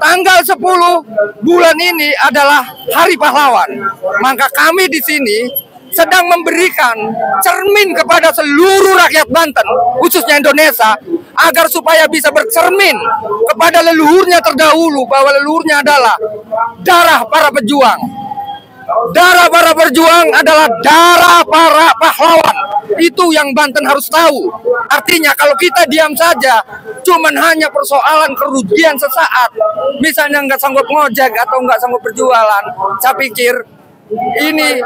tanggal 10 bulan ini adalah Hari Pahlawan. Maka kami di sini sedang memberikan cermin kepada seluruh rakyat Banten, khususnya Indonesia, agar supaya bisa bercermin kepada leluhurnya terdahulu, bahwa leluhurnya adalah darah para pejuang. Darah para pejuang adalah darah para pahlawan. Itu yang Banten harus tahu. Artinya kalau kita diam saja, cuman hanya persoalan kerugian sesaat, misalnya nggak sanggup ngojek atau nggak sanggup berjualan, saya pikir ini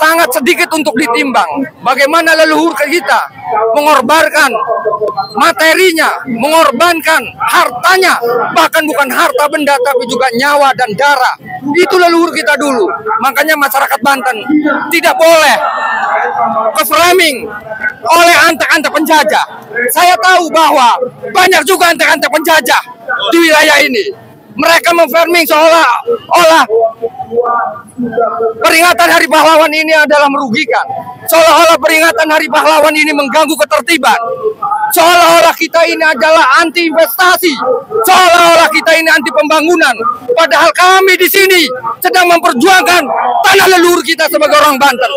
sangat sedikit untuk ditimbang. Bagaimana leluhur kita mengorbankan materinya, mengorbankan hartanya, bahkan bukan harta benda tapi juga nyawa dan darah. Itu leluhur kita dulu. Makanya masyarakat Banten tidak boleh ke-framing oleh antek-antek penjajah. Saya tahu bahwa banyak juga antek-antek penjajah di wilayah ini. Mereka memframing seolah-olah peringatan Hari Pahlawan ini adalah merugikan. Seolah-olah peringatan Hari Pahlawan ini mengganggu ketertiban. Seolah-olah kita ini adalah anti investasi. Seolah-olah kita ini anti pembangunan. Padahal kami di sini sedang memperjuangkan tanah leluhur kita sebagai orang Banten.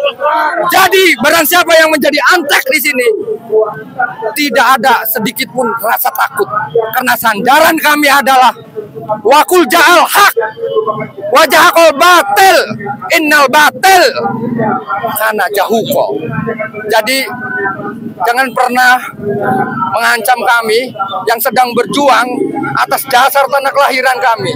Jadi barang siapa yang menjadi antek di sini, tidak ada sedikit pun rasa takut. Karena sandaran kami adalah wakul ja'al hak wajahakul batil innal batil kana jahuko. Jadi jangan pernah mengancam kami yang sedang berjuang atas dasar tanah kelahiran kami.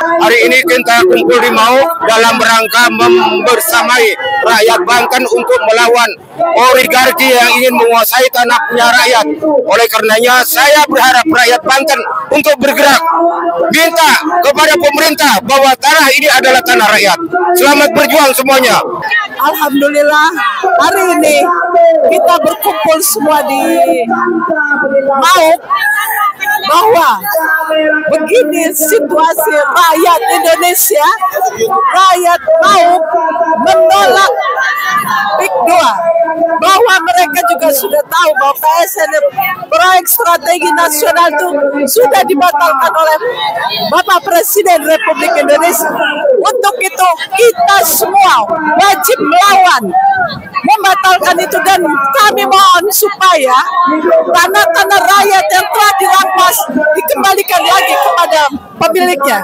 Hari ini kita kumpul di Mauk dalam rangka membersamai rakyat Banten untuk melawan oligarki yang ingin menguasai tanah punya rakyat. Oleh karenanya saya berharap rakyat Banten untuk bergerak, minta kepada pemerintah bahwa tanah ini adalah tanah rakyat. Selamat berjuang semuanya. Alhamdulillah hari ini kita berkumpul semua di Mauk bahwa begini situasi rakyat Indonesia, rakyat Mauk menolak PIK 2, bahwa mereka juga sudah tahu bahwa PSN proyek strategi nasional itu sudah dibatalkan oleh Bapak Presiden Republik Indonesia. Untuk itu kita semua wajib melawan, membatalkan itu, dan kami mohon supaya tanah-tanah rakyat yang telah dirampas dikembalikan lagi kepada pemiliknya.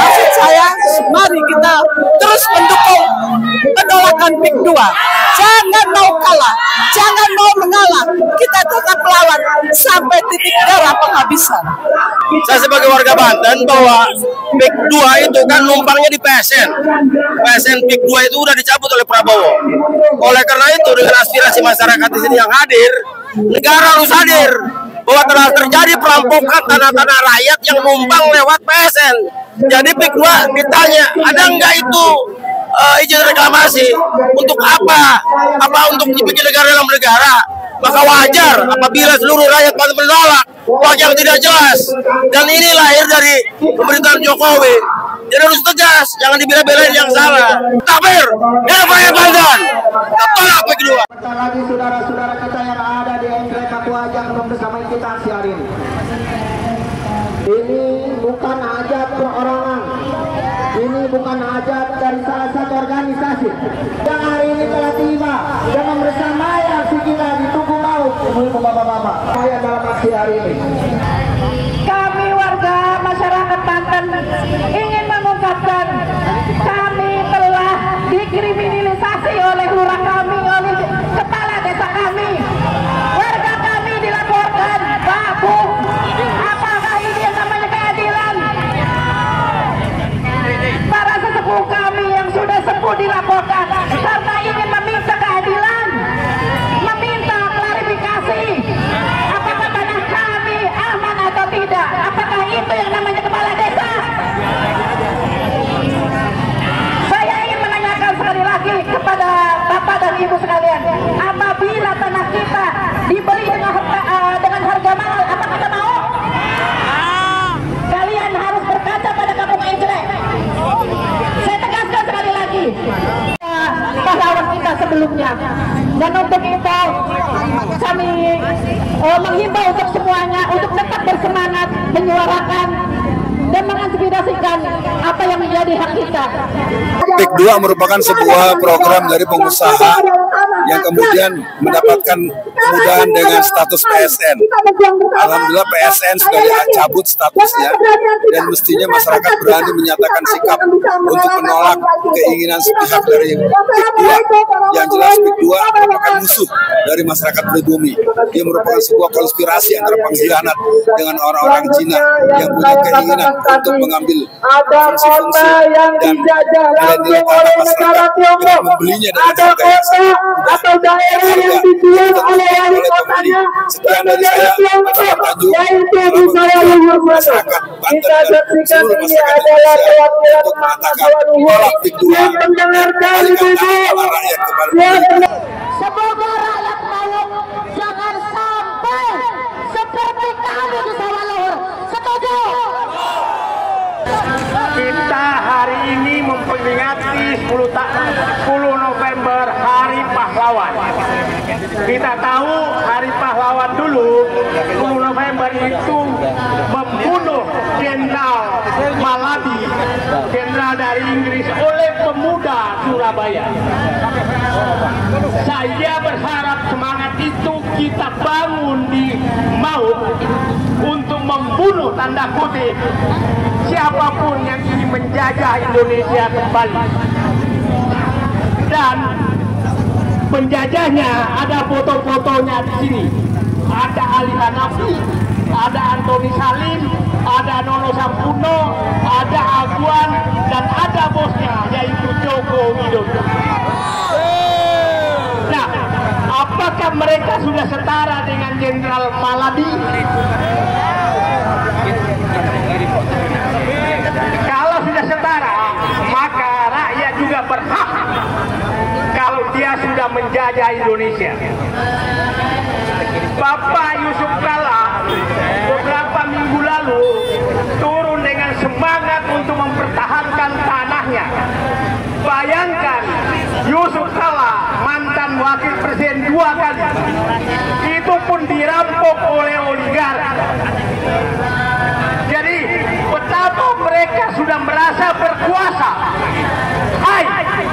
Maksud saya, mari kita terus mendukung penolakan PIK 2. Jangan mau kalah, jangan mau mengalah. Kita tetap melawan sampai titik darah penghabisan. Saya sebagai warga Banten bahwa PIK 2 itu kan numpangnya di PSN. PSN PIK 2 itu udah dicabut oleh Prabowo. Oleh karena itu dengan aspirasi masyarakat di sini yang hadir, negara harus hadir bahwa telah terjadi perampokan tanah-tanah rakyat yang numpang lewat PSN. Jadi PIK 2 ditanya, ada enggak itu izin reklamasi? Untuk apa? Apa untuk dibikin negara dalam negara? Maka wajar apabila seluruh rakyat Banten menolak yang tidak jelas. Dan ini lahir dari pemerintahan Jokowi. Jadi harus tegas, jangan dibela-belain yang salah. Takbir, hidup rakyat Banten. Kita tolak PIK 2. Lagi saudara-saudara kita yang ada di Engkret Paku Ajang bersama kita hari ini. Ini bukan hajat perorangan. Ini bukan hajat dari salah satu organisasi yang hari ini telah tiba dan membersamai aksi kita di Tugu Mauk. Ibu-ibu, bapak-bapak, saya dalam aksi hari ini. Kami warga masyarakat Banten ingin mengungkapkan kami telah dikriminalisasi oleh lurah kami, oleh kepala desa kami. Warga kami dilaporkan, Pak Bu, apakah ini yang namanya keadilan? Para sesepuh kami yang sudah sepuh dilaporkan karena ingin meminta keadilan, meminta klarifikasi. Apakah tanah kami aman atau tidak? Apakah itu yang namanya kepala desa? Saya ingin menanyakan sekali lagi kepada Bapak dan Ibu sekalian, apabila tanah kita dibeli dengan harga mahal, apa kita mau? Kalian harus berkaca pada kampung Engkret. Saya tegaskan sekali lagi, pahlawan kita sebelumnya. Dan untuk itu menghimbau untuk semuanya untuk tetap bersemangat menyuarakan dan mengaspirasikan apa yang menjadi hak kita. PIK 2 merupakan sebuah program dari pengusaha yang kemudian mendapatkan kemudahan dengan status PSN. Alhamdulillah PSN sudah dicabut statusnya dan mestinya masyarakat berani menyatakan sikap untuk menolak keinginan sepihak dari PIK 2. Yang jelas PIK 2 merupakan musuh dari masyarakat pribumi. Dia merupakan sebuah konspirasi antara pengkhianat dengan orang-orang Cina yang punya keinginan untuk mengambil fungsi-fungsi dan nilai-nilai tanah masyarakat dengan membelinya dengan harga yang sangat atau daerah yang dijual oleh wali kotanya. Sekian dari saya, Yaitu saya masyarakat kita saksikan ini adalah perwakilan mahasiswa luhur yang mendengarkan itu. Semoga rakyat Maluku jangan sampai seperti kami di sawah luhur. Setuju? Kita hari ini memperingati 10 November Hari Pahlawan. Kita tahu Hari Pahlawan dulu 10 November itu membunuh Jenderal Maladi, jenderal dari Inggris oleh pemuda Surabaya. Saya berharap semangat itu kita bangun di Maut untuk membunuh tanda kutip siapapun yang ingin menjajah Indonesia kembali. Dan penjajahnya ada foto-fotonya di sini. Ada Ali Hanafi, ada Antoni Salim, ada Nono Sampuno, ada Aguan, dan ada bosnya yaitu Joko Widodo. Nah, apakah mereka sudah setara dengan Jenderal Maladi? Kalau sudah setara, maka rakyat juga berhak kalau dia sudah menjajah Indonesia. Bapak Yusuf Kalla beberapa minggu lalu turun dengan semangat untuk mempertahankan tanahnya. Bayangkan Yusuf Kalla, mantan wakil presiden 2 kali, itu pun dirampok oleh oligarki. Jadi betapa mereka sudah merasa berkuasa. Hai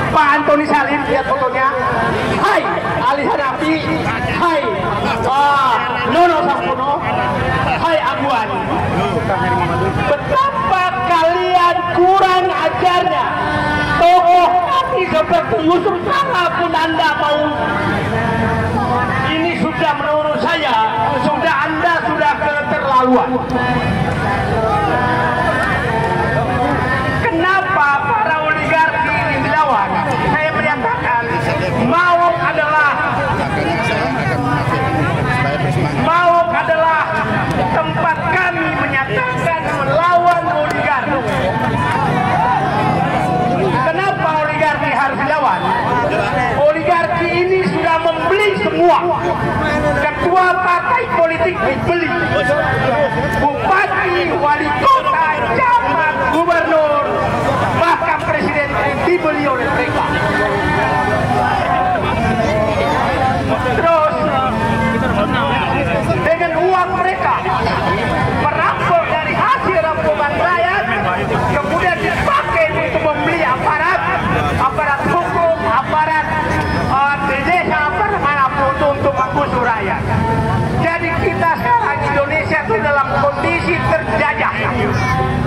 Pak Antoni Salim, lihat fotonya. Hai Ali Hanafi. Hai Nono Sampuno. Hai Aguan. Betapa kalian kurang ajarnya. Tokoh kami seperti Yusuf Kalla pun Anda mau. Ini sudah menurut saya Anda sudah keterlaluan. Kenapa para oligarki ini dilawan? Saya menyatakan Maut adalah tempat kami menyatakan melawan oligarki. Kenapa oligarki harus dilawan? Oligarki ini sudah membeli semua. Ketua partai politik dibeli, bupati, wali kota, camat, gubernur, bahkan presiden dibeli oleh mereka. Terus dengan uang mereka merampok dari hasil rampokan rakyat, kemudian dipakai untuk membeli aparat hukum, aparat desa, aparat manapun untuk menggusur rakyat. Jadi kita sekarang Indonesia itu dalam kondisi terjajah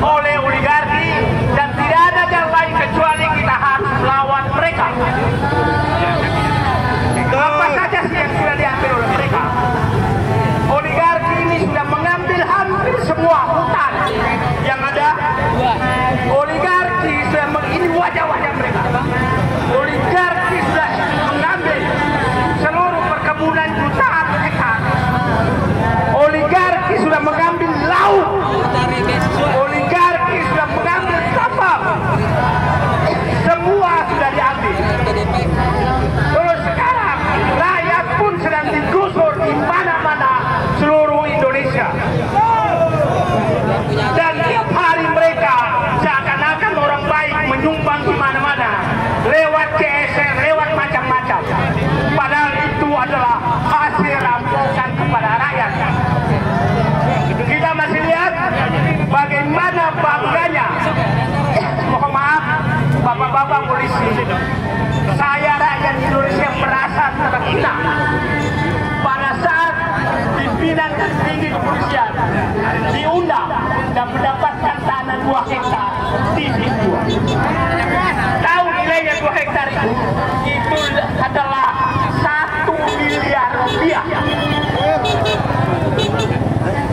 oleh oligarki dan tidak ada jalan lain kecuali kita harus melawan mereka. Apa saja sih yang sudah diambil oleh mereka? Oligarki ini sudah mengambil hampir semua hutan yang ada. Oligarki sudah ini wajah-wajah mereka. Oligarki sudah mengambil seluruh perkebunan jutaan hektar. Oligarki sudah mengambil laut. Oligarki sudah mengambil tambang. Semua sudah diambil. Terus sekarang rakyat pun sedang digusur di mana-mana seluruh Indonesia. Dan tiap hari mereka seakan-akan orang baik menyumbang di mana-mana lewat CSR, lewat macam-macam. Padahal itu adalah hasil 2 hektar di Pik 2. Tahu nilainya 2 hektar itu? Itu adalah 1 miliar rupiah.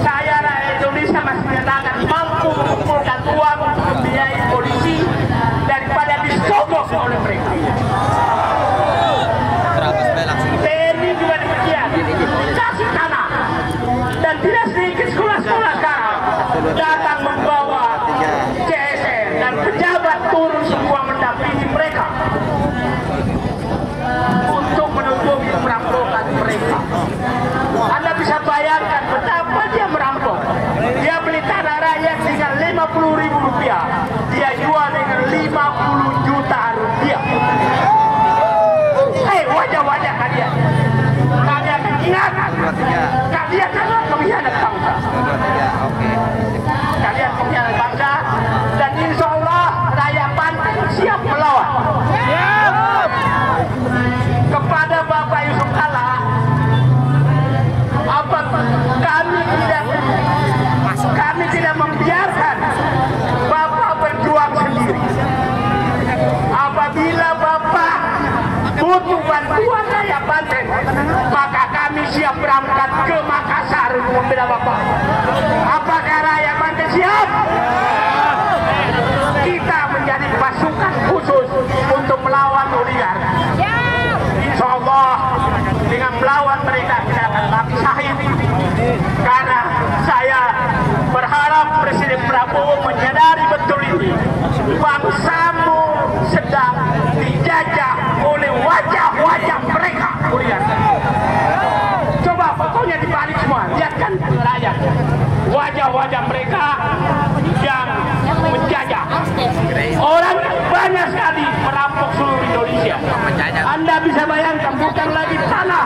Saya rakyat Indonesia masih menyatakan mampu mengumpulkan uang untuk membiayai polisi daripada disogok oleh mereka. TNI juga demikian, dikasih tanah, dan tidak sedikit sekolah-sekolah sekarang datang membawa CSN dan pejabat turun semua mendampingi mereka untuk menutupi perampokan mereka. Anda bisa bayangkan betapa dia merampok. Dia beli tanah rakyat dengan 50.000 rupiah, dia jual dengan 50 juta rupiah. Hei, wajah-wajah kalian, kalian akan ingat, kalian adalah pengkhianat bangsa. Kalian pengkhianat bangsa, dan insya Allah rakyat Banten siap melawan. Kepada Bapak Yusuf Kalla, kami tidak membiarkan Bapak berjuang sendiri. Apabila Bapak butuh bantuan rakyat Banten, maka kami siap berangkat ke Makassar untuk membela Bapak. Apakah rakyat Banten siap? Kita menjadi pasukan khusus untuk melawan oligarki. Insya Allah dengan melawan mereka kita akan mati syahid. Karena saya berharap Presiden Prabowo menyadari betul ini, bangsamu sedang dijajah oleh wajah-wajah mereka. Coba fotonya dibalik semua, lihatkan rakyat wajah-wajah mereka yang menjajah. Orang banyak sekali merampok seluruh Indonesia. Anda bisa bayangkan, bukan lagi tanah,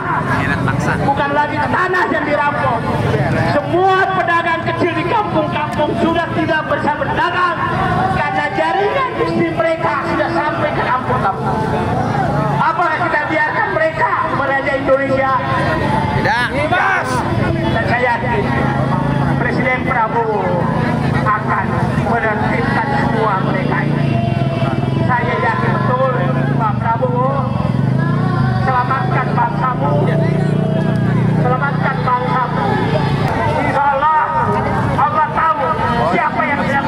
bukan lagi tanah yang dirampok. Semua pedagang kecil di kampung-kampung sudah tidak bisa berdagang karena jaringan bisnis mereka sudah sampai ke kampung-kampung. Apakah kita biarkan mereka merajai Indonesia? Tidak. Bebas. Dan saya yakin Presiden Prabowo akan menertibkan semua mereka ini. Saya yakin betul Pak Prabowo, selamatkan bangsamu, selamatkan bangsamu. Insya Allah, Allah tahu siapa yang sedang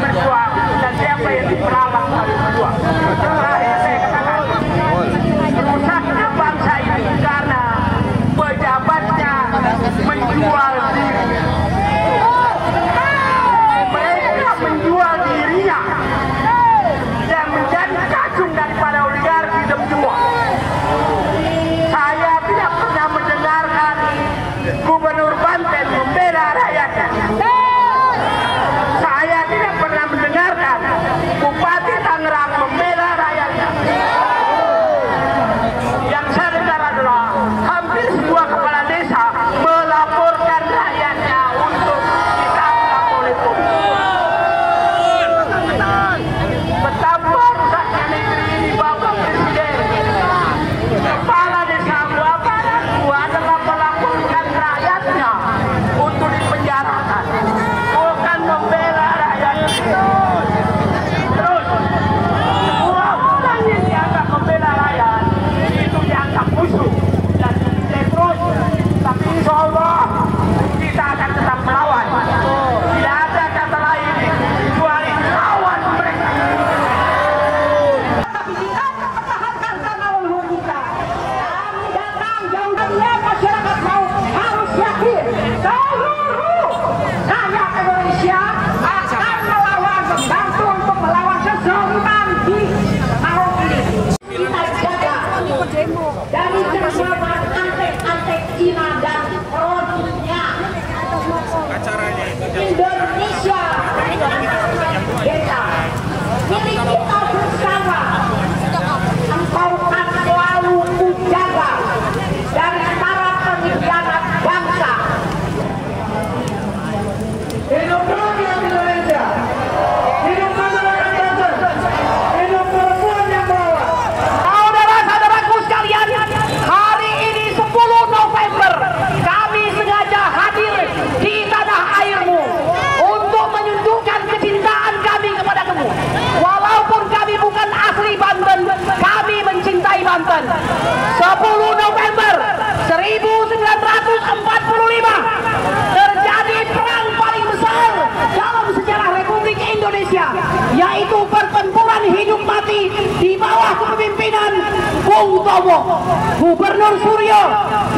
Bung Tomo, Gubernur Suryo,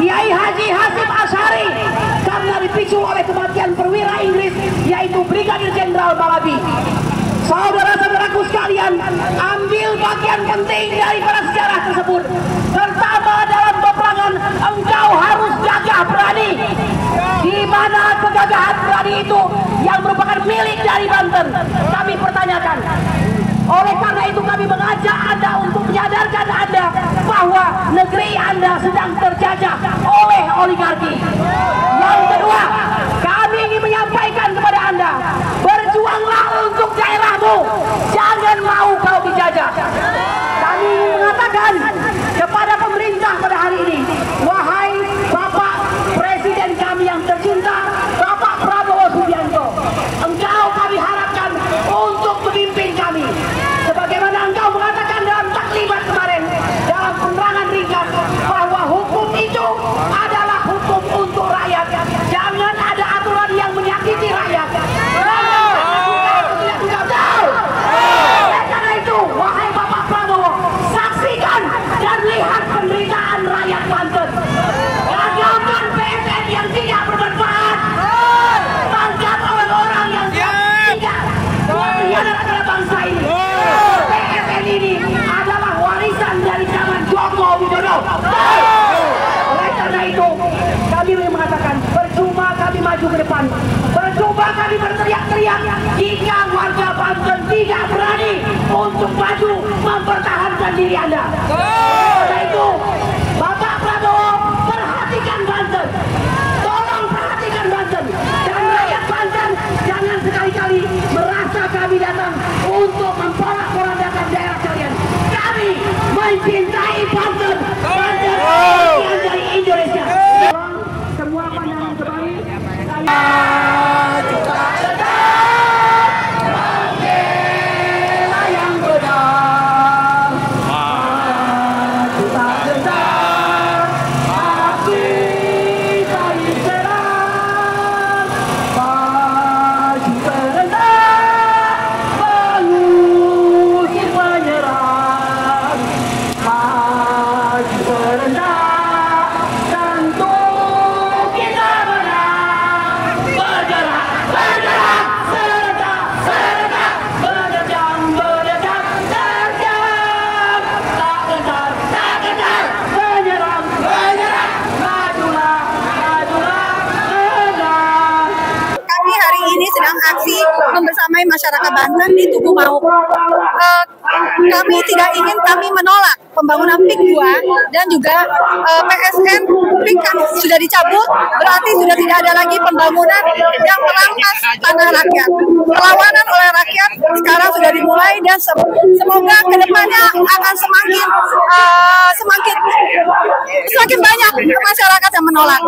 Kiai Haji Hasyim Asyari, karena dipicu oleh kematian perwira Inggris yaitu Brigadir Jenderal Malabi. Saudara-saudaraku sekalian, ambil bagian penting daripada sejarah tersebut. Pertama, dalam peperangan engkau harus gagah berani. Di mana kegagahan berani itu yang merupakan milik dari Banten? Kami pertanyakan. Oleh karena itu kami mengajak Anda untuk menyadarkan Anda bahwa negeri Anda sedang terjajah oleh oligarki. Yang kedua, kami ingin menyampaikan kepada Anda, berjuanglah untuk daerahmu, jangan mau kau dijajah. Kami ingin mengatakan kepada pemerintah pada hari ini, wahai Bapak Presiden kami yang tercinta, Bapak Prabowo Subianto, engkau kami harapkan untuk memimpin kami. Sebagaimana engkau mengatakan dalam taklimat kemarin, dalam penerangan ringkas, bahwa hukum itu adalah hukum untuk rakyat. Jangan ada aturan yang menyakiti rakyat. Oleh karena itu, wahai Bapak Prabowo, saksikan dan lihat penderitaan rakyat Banten. Gagalkan PSN yang tidak bermanfaat. Tangkap orang-orang yang tidak berkhianat kepada bangsa ini. PSN ini adalah warisan dari zaman Joko Widodo. Oleh karena itu, kami mengatakan percuma kami maju ke depan, percuma kami berteriak-teriak jika warga Banten tidak berani untuk maju mempertahankan diri Anda. Oleh itu, Bapak Prabowo, perhatikan Banten, tolong perhatikan Banten, dan rakyat Banten jangan sekali-kali merasa kami datang untuk memporak-porandakan daerah kalian. Kami mencintai Banten, Banten bagian dari Indonesia. Semua pandangan kembali. Aksi membersamai masyarakat Banten di Tugu Mauk. Kami tidak ingin, kami menolak pembangunan PIK 2 dan juga PSN PIK kan sudah dicabut, berarti sudah tidak ada lagi pembangunan yang merampas tanah rakyat. Perlawanan oleh rakyat sekarang sudah dimulai dan semoga kedepannya akan semakin banyak masyarakat yang menolak.